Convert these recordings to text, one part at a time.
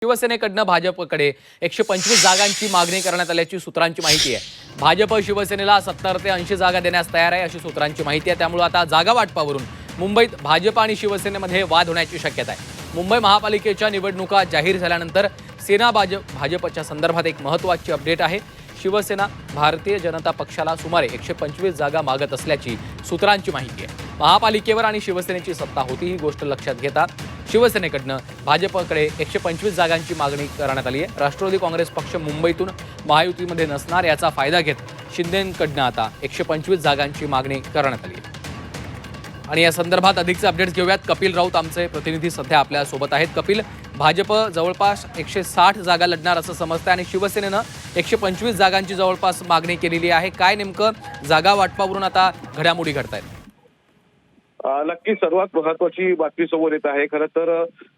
शिवसेनेकडनं भाजपकडे 125 जागांची मागणी करण्यात आल्याची सूत्रांची माहिती आहे। भाजप शिवसेनेला 70 ते 80 जागा देण्यास तयार आहे अशी सूत्रांची माहिती आहे। त्यामुळे आता जागा वाटपावरून मुंबईत भाजप आणि शिवसेनेमध्ये वाद होण्याची शक्यता आहे। मुंबई महापालिकेच्या निवडणुका जाहीर झाल्यानंतर सेना भाजपच्या संदर्भात एक महत्त्वाची अपडेट आहे। शिवसेना भारतीय जनता पक्षाला सुमारे 125 जागा मागत असल्याची सूत्रांची माहिती आहे। महापालिकेवर आणि शिवसेनेची सत्ता होती ही गोष्ट लक्षात घेता शिवसेनेकडनं भाजपकडे 125 जागांची मागणी करण्यात आली आहे। राष्ट्रवादी काँग्रेस पक्ष मुंबईतून महायुतीमध्ये नसणार याचा फायदा घेत शिंदेंकडनं आता 125 जागांची मागणी करण्यात आली आहे। आणि या संदर्भात अधिकचे अपडेट्स घेऊयात। कपिल राऊत आमचे प्रतिनिधी सध्या आपल्या सोबत आहेत। कपिल, भाजप जवळपास 160 जागा लढणार असं समजतं आणि शिवसेनेनं 125 जागांची जवळपास मागणी केलेली आहे। काय नेमकं जागा वाटपावरून आता घडामोडी घडतायत? नक्की सर्वात महत्वाची बातमी समोर येत आहे। खरं तर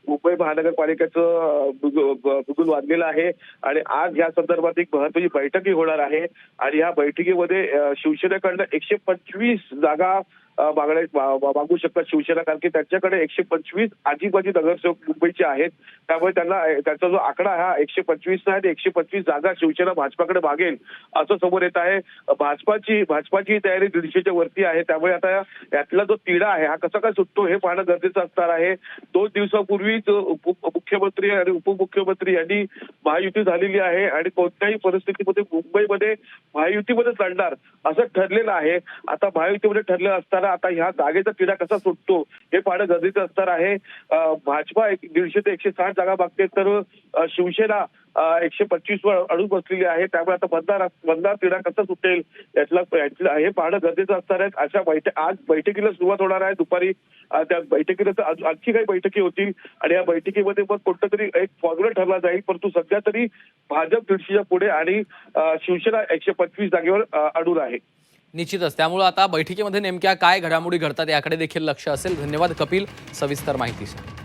मुंबई महानगरपालिकेचं बुगुल वाजलेलं आहे आणि आज या संदर्भात एक महत्वाची बैठकही होणार आहे आणि या बैठकीमध्ये शिवसेनेकडनं 125 जागा मागू शकतात शिवसेना, कारण की त्यांच्याकडे 125 आजीबाजी नगरसेवक मुंबईचे आहेत। त्यामुळे त्यांचा जो आकडा हा 125 आहे, 125 जागा शिवसेना भाजपाकडे मागेल असं समोर येत आहे। भाजपाची तयारी 150च्या वरती आहे। त्यामुळे आता यातला जो तिढा आहे हा कसा काय सुटतो हे पाहणं गरजेचं असणार आहे। 2 दिवसापूर्वीच मुख्यमंत्री आणि उपमुख्यमंत्री यांनी महायुती झालेली आहे आणि कोणत्याही परिस्थितीमध्ये मुंबईमध्ये महायुतीमध्ये लढणार असं ठरलेलं आहे। आता महायुतीमध्ये ठरलेलं असताना आता ह्या जागेचा तिढा कसा सुटतो हे पाहणं गरजेचं असणार आहे। भाजपा 150 ते 160 जागा मागते तर शिवसेना 125 वर अडून बसलेली आहे। त्यामुळे आता मतदार तिढा कसा सुटेल यातला हे पाहणं गरजेचं असणार आहे। आज बैठकीला सुरुवात होणार आहे दुपारी। त्या बैठकीनंतर आणखी काही बैठकी होतील आणि या बैठकीमध्ये मग कोणता तरी एक फॉर्म्युला ठरला जाईल। परंतु सध्या तरी भाजप 150च्या पुढे आणि शिवसेना 125 जागेवर अडून आहे। निश्चितच, त्यामुळे आता बैठकीमध्ये नेमक्या काय घडामोडी घडतात याकडे देखील लक्ष असेल। धन्यवाद कपिल सविस्तर माहितीसाठी।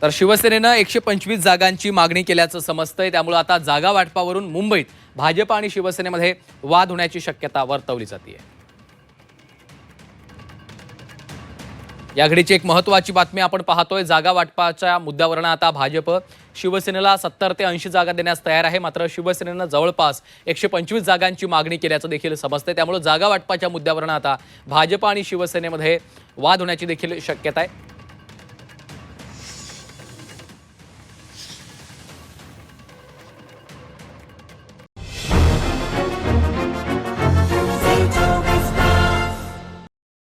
तर शिवसेनेनं 125 जागांची मागणी केल्याचं समजतंय। त्यामुळे आता जागा वाटपावरून मुंबईत भाजप आणि शिवसेनेमध्ये वाद होण्याची शक्यता वर्तवली जाते। या घडीची एक महत्त्वाची बातमी आपण पाहतोय। जागा वाटपाच्या मुद्द्यावरून आता भाजप शिवसेनेला 70 ते 80 जागा देण्यास तयार आहे। मात्र शिवसेनेनं जवळपास 125 जागांची मागणी केल्याचं देखील समजतंय। त्यामुळे जागा वाटपाच्या मुद्द्यावरून आता भाजप आणि शिवसेनेमध्ये वाद होण्याची देखील शक्यता आहे।